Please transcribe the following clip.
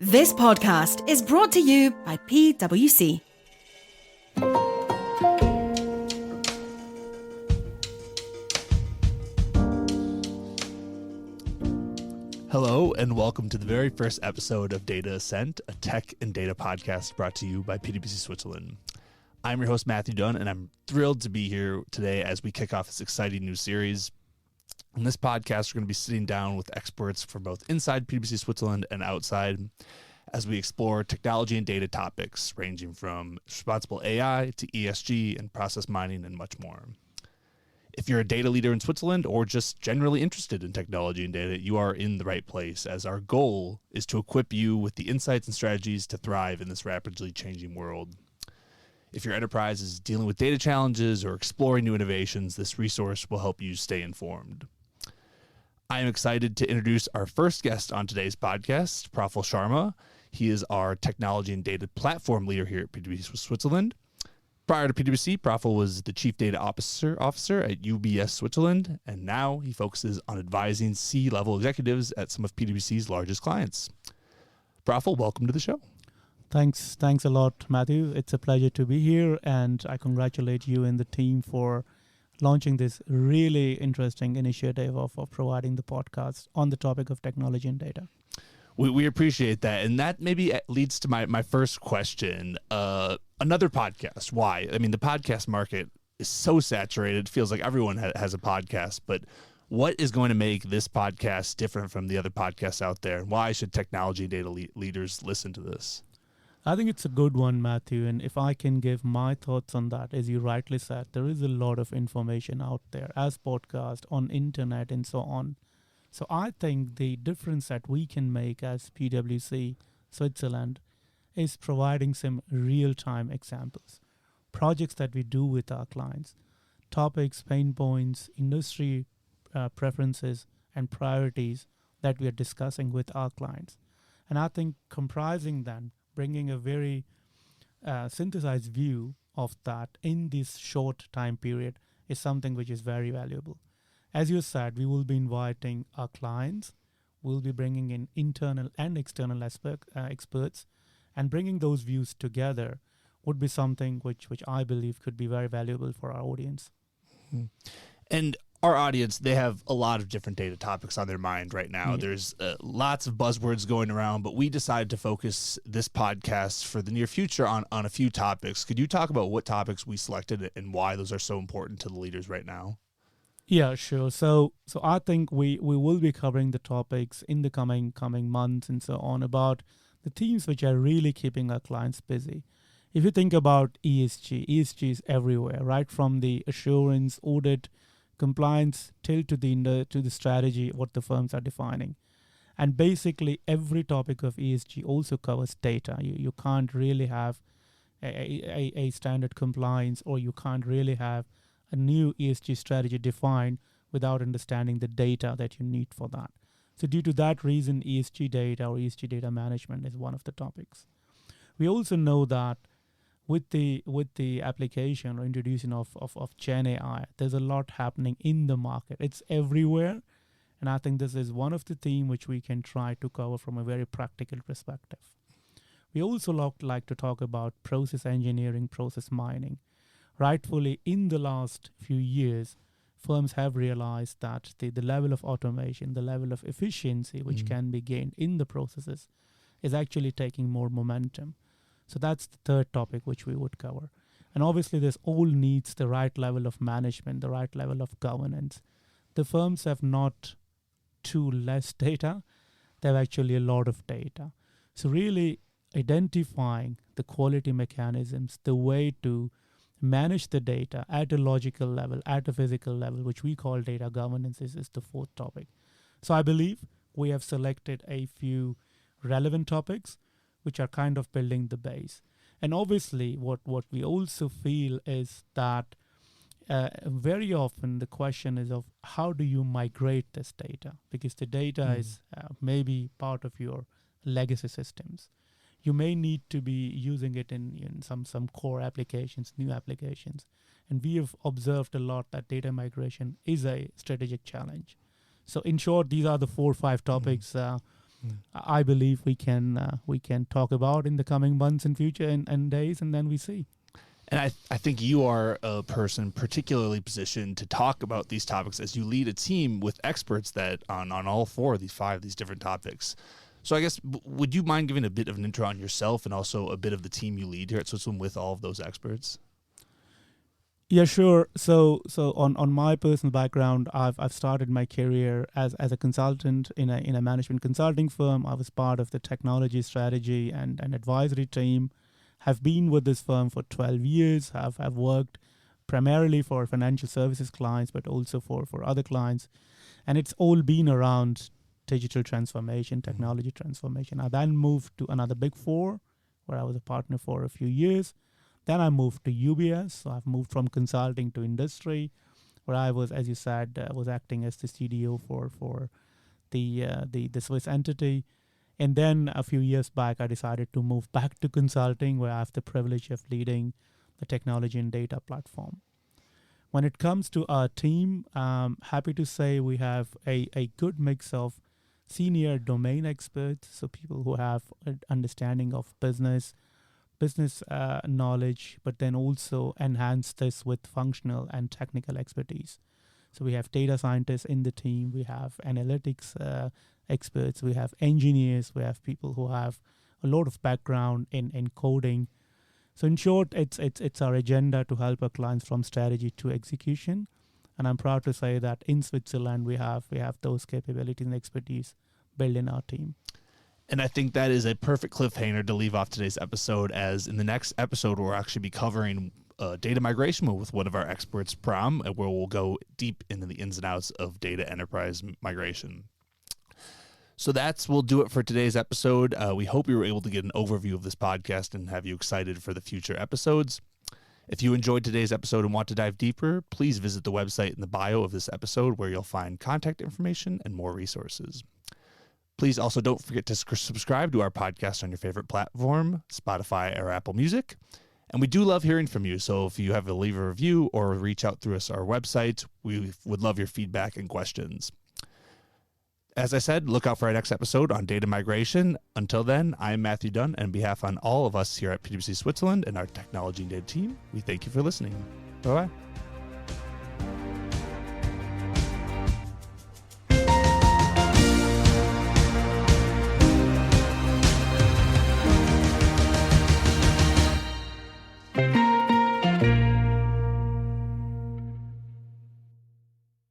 This podcast is brought to you by PwC. Hello, and welcome to the very first episode of Data Ascent, a tech and data podcast brought to you by PwC Switzerland. I'm your host, Matthew Dunn, and I'm thrilled to be here today as we kick off this exciting new series. In this podcast, we're going to be sitting down with experts from both inside PwC Switzerland and outside as we explore technology and data topics ranging from responsible AI to ESG and process mining and much more. If you're a data leader in Switzerland or just generally interested in technology and data, you are in the right place, as our goal is to equip you with the insights and strategies to thrive in this rapidly changing world. If your enterprise is dealing with data challenges or exploring new innovations, this resource will help you stay informed. I am excited to introduce our first guest on today's podcast, Prafull Sharma. He is our technology and data platform leader here at PwC Switzerland. Prior to PwC, Prafull was the Chief Data Officer at UBS Switzerland, and now he focuses on advising C-level executives at some of PwC's largest clients. Prafull, welcome to the show. Thanks a lot, Matthew. It's a pleasure to be here, and I congratulate you and the team for launching this really interesting initiative of providing the podcast on the topic of technology and data. We appreciate that, and that maybe leads to my first question. Another podcast, why? I mean, the podcast market is so saturated. It feels like everyone has a podcast, but what is going to make this podcast different from the other podcasts out there, and why should technology and data leaders listen to this? I think it's a good one, Matthew, and if I can give my thoughts on that, as you rightly said, there is a lot of information out there as podcast, on internet, and so on. So I think the difference that we can make as PwC Switzerland is providing some real-time examples, projects that we do with our clients, topics, pain points, industry preferences, and priorities that we are discussing with our clients. And I think comprising them, bringing a very synthesized view of that in this short time period is something which is very valuable. As you said, we will be inviting our clients, we'll be bringing in internal and external experts, and bringing those views together would be something which I believe could be very valuable for our audience. Mm-hmm. And our audience, they have a lot of different data topics on their mind right now. Yeah. There's lots of buzzwords going around, but we decided to focus this podcast for the near future on a few topics. Could you talk about what topics we selected and why those are so important to the leaders right now? Yeah, sure. So I think we will be covering the topics in the coming months and so on about the themes which are really keeping our clients busy. If you think about ESG is everywhere, right? From the assurance, audit, compliance till to the strategy, what the firms are defining. And basically every topic of ESG also covers data. You can't really have a standard compliance, or you can't really have a new ESG strategy defined without understanding the data that you need for that. So due to that reason, ESG data or ESG data management is one of the topics. We also know that with the application or introduction of Gen AI, there's a lot happening in the market. It's everywhere. And I think this is one of the themes which we can try to cover from a very practical perspective. We also like to talk about process engineering, process mining. Rightfully, in the last few years, firms have realized that the level of automation, the level of efficiency which can be gained in the processes is actually taking more momentum. So that's the third topic which we would cover. And obviously this all needs the right level of management, the right level of governance. The firms have not too less data, they have actually a lot of data. So really identifying the quality mechanisms, the way to manage the data at a logical level, at a physical level, which we call data governance, is the fourth topic. So I believe we have selected a few relevant topics which are kind of building the base. And obviously what we also feel is that very often the question is of how do you migrate this data? Because the data is maybe part of your legacy systems. You may need to be using it in some core applications, new applications. And we have observed a lot that data migration is a strategic challenge. So in short, these are the 4 or 5 topics I believe we can talk about in the coming months and future and days, and then we see. And I think you are a person particularly positioned to talk about these topics as you lead a team with experts that on all four of these different topics. So I guess, would you mind giving a bit of an intro on yourself and also a bit of the team you lead here at Switzerland with all of those experts? Yeah, sure. So on my personal background, I've started my career as a consultant in a management consulting firm. I was part of the technology strategy and advisory team. Have been with this firm for 12 years. Have worked primarily for financial services clients, but also for other clients. And it's all been around digital transformation, technology transformation. I then moved to another Big Four, where I was a partner for a few years. Then I moved to UBS. So I've moved from consulting to industry, where I was, as you said, was acting as the CDO for the Swiss entity. And then a few years back, I decided to move back to consulting, where I have the privilege of leading the technology and data platform. When it comes to our team, happy to say we have a good mix of senior domain experts, so people who have an understanding of business knowledge, but then also enhance this with functional and technical expertise. So we have data scientists in the team, we have analytics experts, we have engineers, we have people who have a lot of background in coding. So in short, it's our agenda to help our clients from strategy to execution. And I'm proud to say that in Switzerland we have those capabilities and expertise built in our team. And I think that is a perfect cliffhanger to leave off today's episode, as in the next episode we'll actually be covering data migration with one of our experts, Pram, where we'll go deep into the ins and outs of data enterprise migration. So we'll do it for today's episode. We hope you were able to get an overview of this podcast and have you excited for the future episodes. If you enjoyed today's episode and want to dive deeper, please visit the website in the bio of this episode, where you'll find contact information and more resources. Please also don't forget to subscribe to our podcast on your favorite platform, Spotify or Apple Music. And we do love hearing from you, so if you have to leave a review or reach out through our website, we would love your feedback and questions. As I said, look out for our next episode on data migration. Until then, I'm Matthew Dunn, and on behalf of all of us here at PwC Switzerland and our technology and data team, we thank you for listening. Bye-bye.